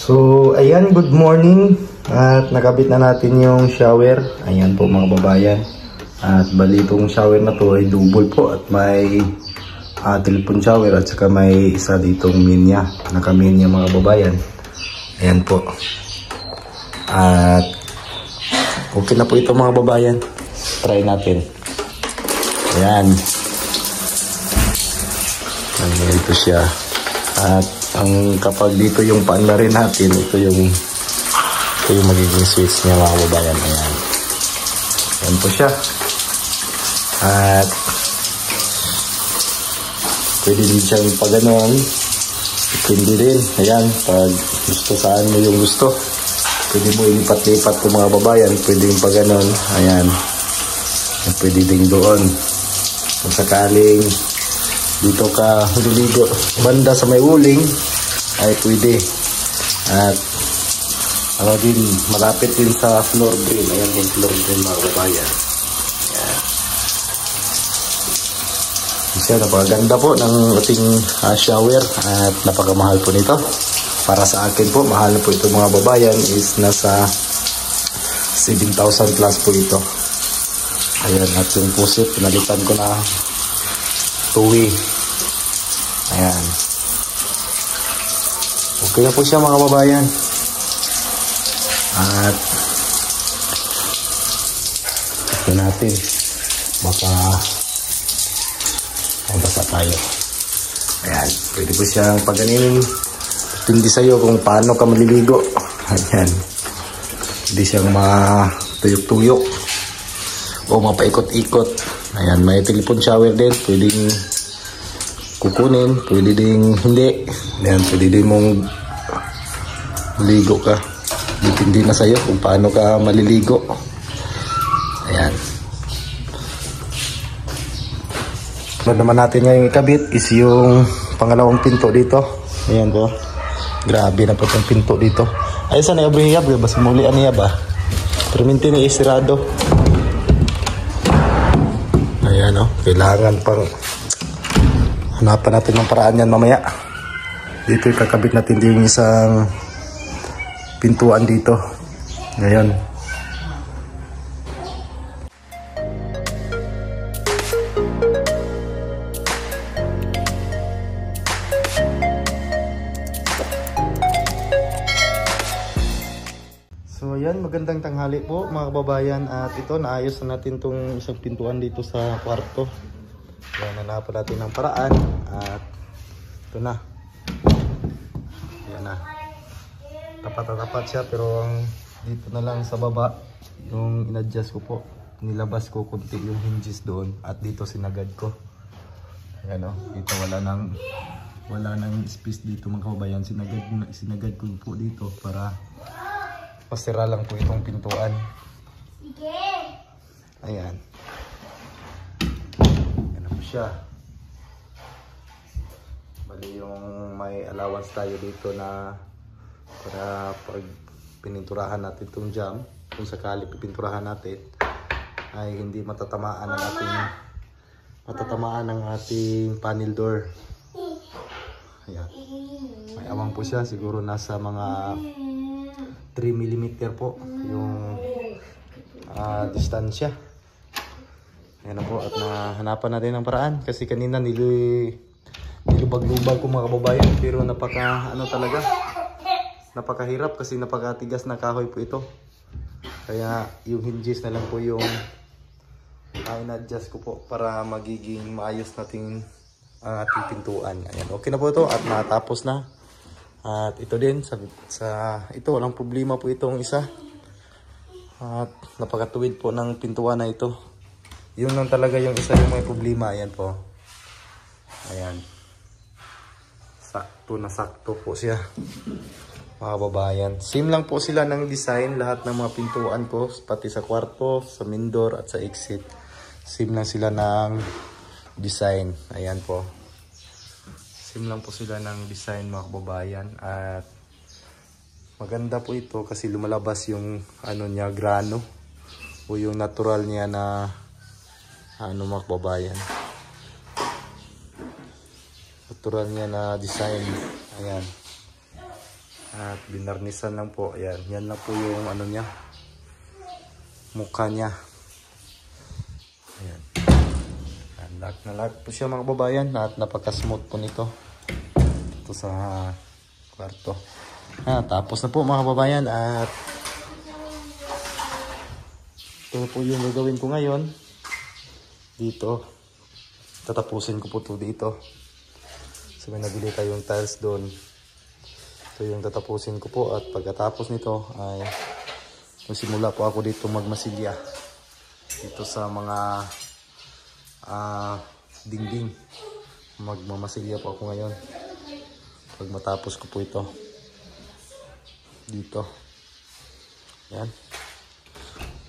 So, ayan, good morning. At nakabit na natin yung shower. Ayan po mga babayan. At bali itong shower na to ay double po. At may telephone shower at saka may isa ditong minya. Naka-minya mga babayan. Ayan po. At okay na po ito mga babayan. Try natin. Ayan. Ayan ito siya. At kapag dito yung paanda rin natin, ito yung magiging switch niya mga babayan. Ayan. Ayan po siya. At pwede din siyang pag ganon. Depende rin. Ayan. Pag gusto saan mo yung gusto. Pwede mo ilipat-lipat po mga babayan. Pwede yung pag ganon. Ayan. Pwede din doon. Kung sakaling dito ka liligo banda sa may uling ay pwede. At din malapit din sa floor drain. Ayan yung floor drain mga babayan. Ayan. Isa, napakaganda po ng ating shower at napakamahal po nito. Para sa akin po, mahal po ito mga babayan is nasa 7,000 plus po ito. Ayan, at yung pusit pinalitan ko na tuwi. Ayan. Okay na po siya mga babayan. At ito natin. Baka mabasa tayo. Ayan. Pwede po siyang pagganinin. Hindi sa'yo kung paano ka maliligo. Ayan. Hindi siyang matuyok-tuyok o mapaikot-ikot. Ayan. May telephone shower din. Pwedeng kukunin, pwede ding hindi. Ayan, pwede din mong maligo ka. Depende na sa'yo kung paano ka maliligo. Ayan. Ano naman natin ngayong ikabit is yung pangalawang pinto dito. Ayan po. Grabe na po itong pinto dito. Ay, saan na yung hiyab? Basta mulian niya ba? Pero minti na isirado. Ayan o. Kailangan pang hanapan natin ng paraan yan mamaya. Dito kakabit natin yung isang pintuan dito. Ngayon. So ayan, magandang tanghali po mga kababayan. At ito, naayos na natin itong isang pintuan dito sa kwarto. Ayan, hanapan natin ng paraan. At ito na. Ayan na. Tapat-tapat siya, pero dito na lang sa baba yung in-adjust ko po. Nilabas ko kunti yung hinges doon at dito sinagad ko. Ayan o. Dito wala nang space dito mga kababayan. Sinagad ko po dito para pasira lang po itong pintuan. Ayan. Siya. Bali yung may allowance tayo dito na para pag pininturahan natin itong jam, kung sakali pipinturahan natin ay hindi matatamaan ng ating panel door. Ayan. May awang po siya, siguro nasa mga 3 mm po yung distansya. Ayan po, at nahanapan natin ng paraan kasi kanina nilubag-lubag ko mga kababayan, pero napakahirap kasi napakatigas na kahoy po ito. Kaya yung hinges na lang po yung in-adjust ko po para magiging maayos natin ang ating pintuan. Ayan, okay na po ito at natapos na. At ito din ito walang problema po itong isa. At napakatuwid po ng pintuan na ito. Yun lang talaga yung isa yung may problema. Ayan po. Ayan. Sakto na sakto po siya. Mga babayan. Same lang po sila ng design. Lahat ng mga pintuan ko. Pati sa kwarto, sa main door at sa exit. Same lang sila ng design. Ayan po. Same lang po sila ng design mga babayan. At maganda po ito kasi lumalabas yung niya, grano. O yung natural niya na mga babayan. Natural niya na design. Ayan. At binarnisan lang po. Ayan. Yan lang po yung ano niya. Mukha niya. Ayan. Lock na lock po siya mga kababayan. At napaka-smooth po nito. Ito sa kwarto. Tapos na po mga kababayan. At ito po yung gagawin ko ngayon. Dito. Tatapusin ko po ito dito. So may nabili tayong tiles doon. Ito yung tatapusin ko po. At pagkatapos nito ay magsimula po ako dito magmasilya. Dito sa mga dingding. Magmamasilya po ako ngayon. Pag matapos ko po ito. Dito. Yan.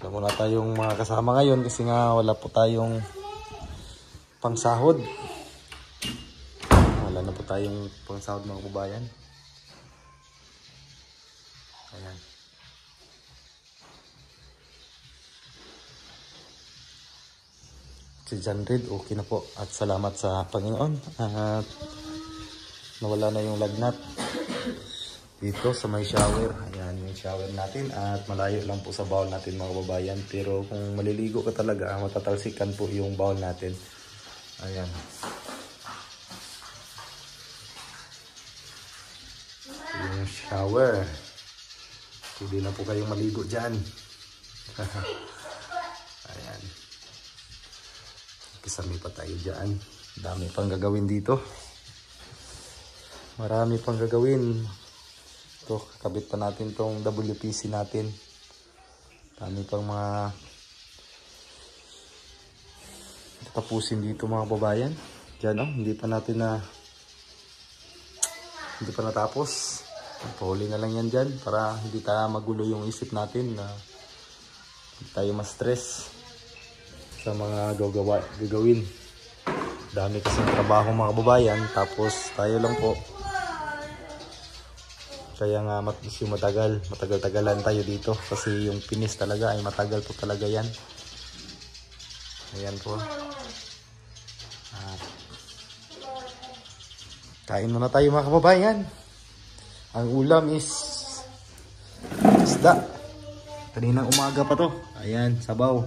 Wala muna tayong mga kasama ngayon kasi nga wala po tayong pangsahod. Wala na po tayong pangsahod mga kababayan. Ayan. Si John Reed, okay na po. At salamat sa Panginoon. At nawala na yung lagnat. Dito sa may shower. Ayan yung shower natin. At malayo lang po sa bowl natin mga kababayan. Pero kung maliligo ka talaga, matatalsikan po yung bowl natin. Ayan. Yung shower. Pwede na po kayong maligo dyan. Ayan. Kisami pa tayo dyan. Dami pang gagawin dito. Marami pang gagawin. Ito, kakabit pa natin tong WPC natin. Dami pang mga tapusin dito mga babayan. Diyan hindi pa natapos. Pahuli na lang yan dyan para hindi tayo magulo yung isip natin na hindi tayo ma-stress sa mga gagawin. Dami kasing trabaho mga babayan, tapos tayo lang po. Kaya nga matagal-tagalan tayo dito kasi yung finish talaga ay matagal po talaga yan. Ayan po. Kain muna tayo mga kababayan. Ang ulam is isda. Kaninang umaga pa to. Ayan, sabaw.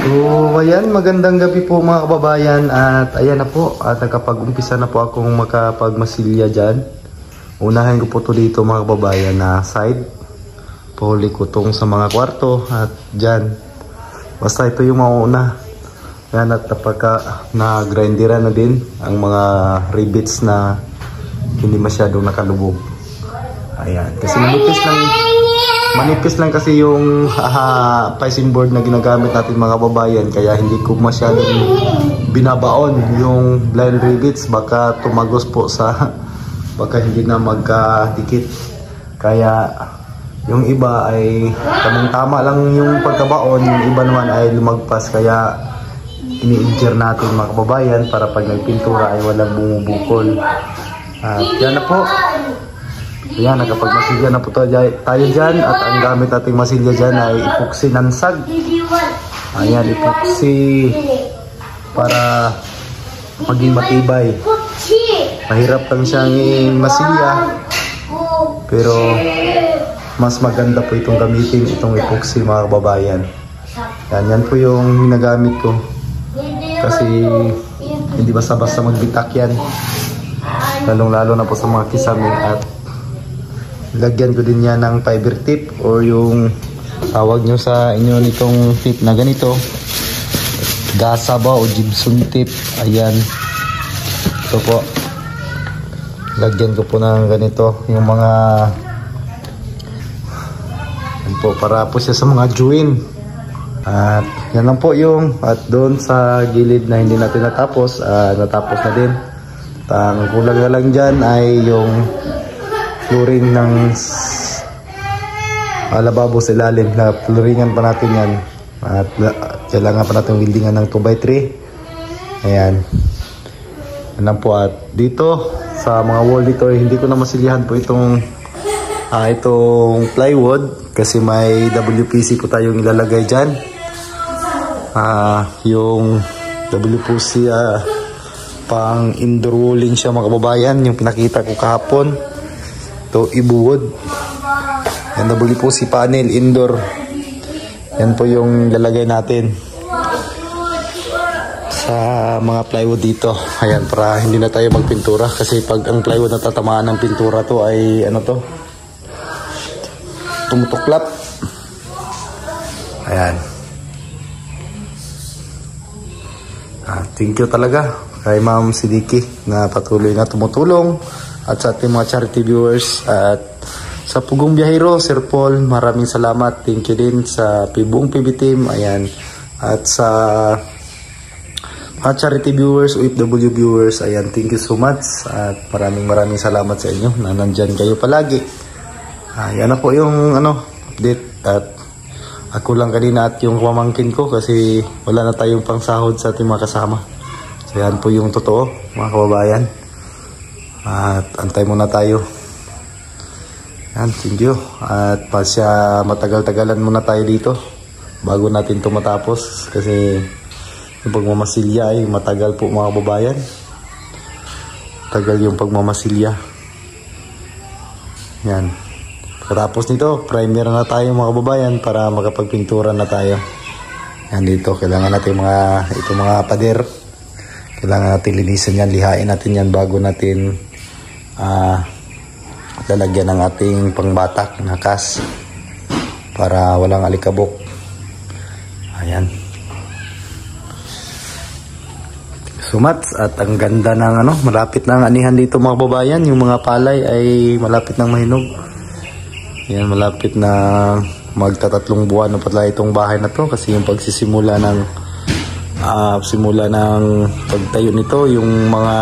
So, ayan, magandang gabi po mga kababayan at ayan na po at nakapag-umpisa na po akong makapagmasilya dyan. Unahin ko po to dito mga kababayan na side. Pahuli ko tong sa mga kwarto at dyan. Basta ito yung mauna. Ayan at na-grinderan na din ang mga rivets na hindi masyadong nakalubog. Ayan, kasi manipis lang kasi yung pising board na ginagamit natin mga kababayan, kaya hindi ko masyadong binabaon yung blind rivets, baka tumagos po baka hindi na magkadikit. Kaya yung iba ay tamang-tama lang yung pagkabaon, yung iba naman ay lumagpas, kaya ini-injure natin mga kababayan para pag nagpintura ay walang bumubukol. At yan na po. Ayan, nakapagmasilya na po tayo dyan at ang gamit nating masilya dyan ay epoxy nansag. Ayan, epoxy para maging matibay. Mahirap lang siyang masilya, pero mas maganda po itong gamitin, itong epoxy mga kababayan. Yan po yung ginagamit ko kasi hindi basta-basta magbitak yan, lalong-lalo na po sa mga kisame. At lagyan ko din yan ng fiber tip or yung tawag nyo sa inyo nitong tip na ganito, gasa ba o gypsum tip. Ayan, ito po, lagyan ko po ng ganito yung mga yan po, para po siya sa mga join. At yan lang po yung, at doon sa gilid na hindi natin natapos, natapos na din. Ang kulang na lang dyan ay yung flooring ng lababo sa ilalim, na flooringan pa natin yan at kailangan pa natin wildingan ng 2x3. Ayan, yan po. At dito sa mga wall dito hindi ko na masilihan po itong plywood kasi may WPC po tayong ilalagay dyan. Yung WPC pang indoor walling siya mga kababayan, yung pinakita ko kahapon. Ito, ibuwood. Yan, WPC panel, indoor. Yan po yung lalagay natin sa mga plywood dito. Ayan, para hindi na tayo magpintura. Kasi pag ang plywood natatamaan ng pintura to ay tumutuklap. Ayan. Thank you talaga kay Ma'am Sidiki na patuloy na tumutulong. At sa ating mga charity viewers at sa Pugong Biyahero, Sir Paul, maraming salamat. Thank you din sa buong PB team. Ayan. At sa mga charity viewers, OFW viewers, ayan, thank you so much. At maraming salamat sa inyo na nandyan kayo palagi. Yan na po yung update. At ako lang kanina at yung pamangkin ko kasi wala na tayong pangsahod sa ating mga kasama. So yan po yung totoo mga kababayan. At antay muna tayo. Yan, thank you. At matagal-tagalan muna tayo dito bago natin ito matapos. Kasi yung pagmamasilya ay matagal po mga kababayan. Tagal yung pagmamasilya. Yan. Pagkatapos nito, primer na tayo mga kababayan para makapagpintura na tayo. Yan dito, kailangan natin itong mga pader. Kailangan natin linisin yan, lihain natin yan bago natin lalagyan ng ating pangbatak na kas para walang alikabok. Ayan. So much. At ang ganda ng malapit na ang anihan dito mga kababayan. Yung mga palay ay malapit nang mahinog. Ayan, malapit na magtatatlong buwan na pala itong bahay na to kasi yung pagsisimula ng pagtayo nito, yung mga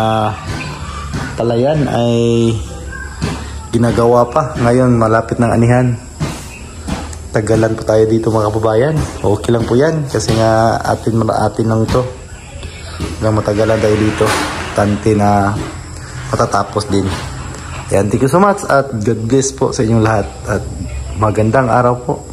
palayan ay ginagawa pa. Ngayon malapit ng anihan. tagalan po tayo dito mga kababayan. Okay lang po yan kasi nga atin lang to. Hanggang matagalan tayo dito. Tante na matatapos din. Ayan, thank you so much at God bless po sa inyong lahat at magandang araw po.